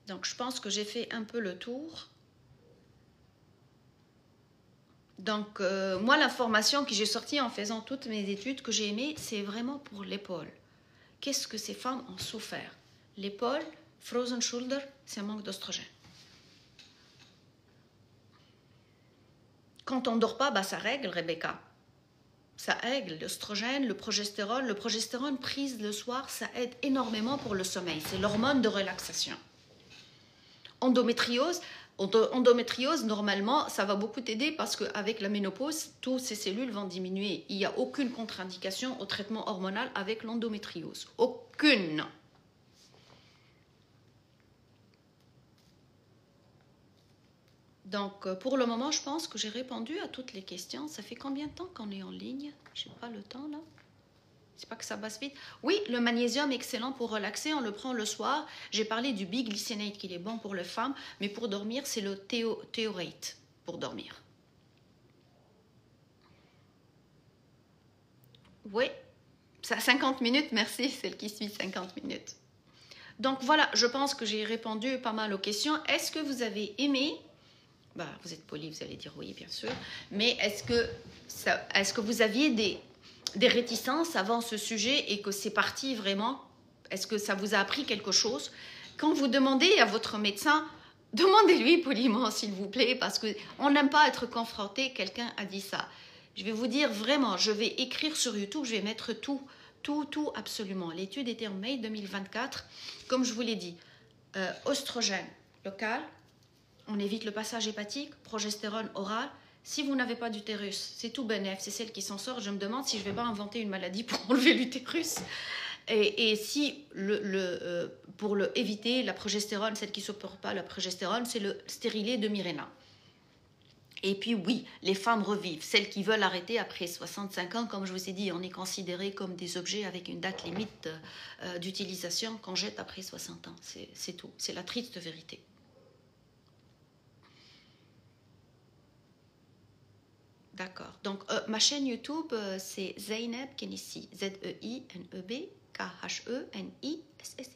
Donc, je pense que j'ai fait un peu le tour. Donc, moi, l'information que j'ai sortie en faisant toutes mes études que j'ai aimées, c'est vraiment pour l'épaule. Qu'est-ce que ces femmes ont souffert? L'épaule, frozen shoulder, c'est un manque d'oestrogène. Quand on ne dort pas, bah, ça règle, Rebecca. Ça règle l'oestrogène, le progestérone. Le progestérone prise le soir, ça aide énormément pour le sommeil. C'est l'hormone de relaxation. Endométriose, normalement, ça va beaucoup t'aider parce qu'avec la ménopause, toutes ces cellules vont diminuer. Il n'y a aucune contre-indication au traitement hormonal avec l'endométriose. Aucune. Donc, pour le moment, je pense que j'ai répondu à toutes les questions. Ça fait combien de temps qu'on est en ligne? Je n'ai pas le temps, là. C'est pas que ça passe vite. Oui, le magnésium est excellent pour relaxer, on le prend le soir. J'ai parlé du biglycinate qui est bon pour les femmes, mais pour dormir, c'est le théorate pour dormir. Oui, ça 50 minutes, merci, celle qui suit 50 minutes. Donc voilà, je pense que j'ai répondu pas mal aux questions. Est-ce que vous avez aimé? Bah, vous êtes poli, vous allez dire oui, bien sûr. Mais est-ce que vous aviez des réticences avant ce sujet et que c'est parti vraiment? Est-ce que ça vous a appris quelque chose? Quand vous demandez à votre médecin, demandez-lui poliment, s'il vous plaît, parce qu'on n'aime pas être confronté, quelqu'un a dit ça. Je vais vous dire vraiment, je vais écrire sur YouTube, je vais mettre tout absolument. L'étude était en mai 2024, comme je vous l'ai dit. Oestrogène local, on évite le passage hépatique, progestérone oral. Si vous n'avez pas d'utérus, c'est tout bénef, c'est celle qui s'en sort. Je me demande si je ne vais pas inventer une maladie pour enlever l'utérus. Et si, pour éviter la progestérone, celle qui ne supporte pas la progestérone, c'est le stérilet de Mirena. Et puis oui, les femmes revivent. Celles qui veulent arrêter après 65 ans, comme je vous ai dit, on est considéré comme des objets avec une date limite d'utilisation qu'on jette après 60 ans. C'est tout, c'est la triste vérité. D'accord. Donc, ma chaîne YouTube, c'est Zeynep Kenissi. Z-E-I-N-E-B K-H-E-N-I-S-S-I.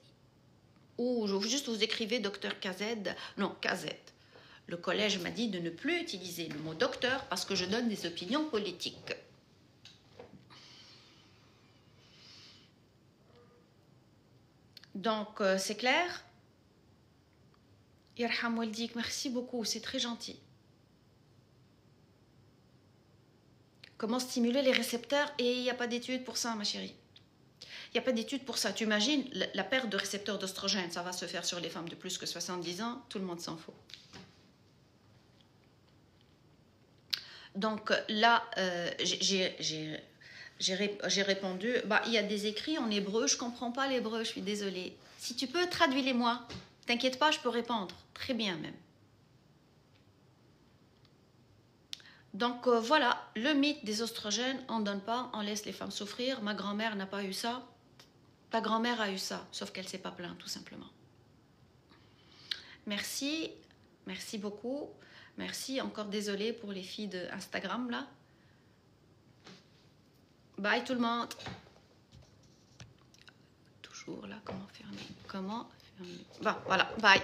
Ou juste vous écrivez docteur KZ. Non, KZ. Le collège m'a dit de ne plus utiliser le mot docteur parce que je donne des opinions politiques. Donc, c'est clair? Yarham Waldik, merci beaucoup, c'est très gentil. Comment stimuler les récepteurs? Et il n'y a pas d'étude pour ça, ma chérie. Il n'y a pas d'étude pour ça. Tu imagines, la perte de récepteurs d'oestrogène, ça va se faire sur les femmes de plus que 70 ans, tout le monde s'en fout. Donc là, j'ai répondu, bah, il y a des écrits en hébreu, je ne comprends pas l'hébreu, je suis désolée. Si tu peux, traduis-les-moi. T'inquiète pas, je peux répondre. Très bien même. Donc voilà, le mythe des oestrogènes, on ne donne pas, on laisse les femmes souffrir. Ma grand-mère n'a pas eu ça. Ta grand-mère a eu ça, sauf qu'elle ne s'est pas plainte, tout simplement. Merci, merci beaucoup. Merci, encore désolée pour les filles de Instagram, là. Bye tout le monde. Toujours là, comment fermer? Comment fermer? Bon, voilà, bye.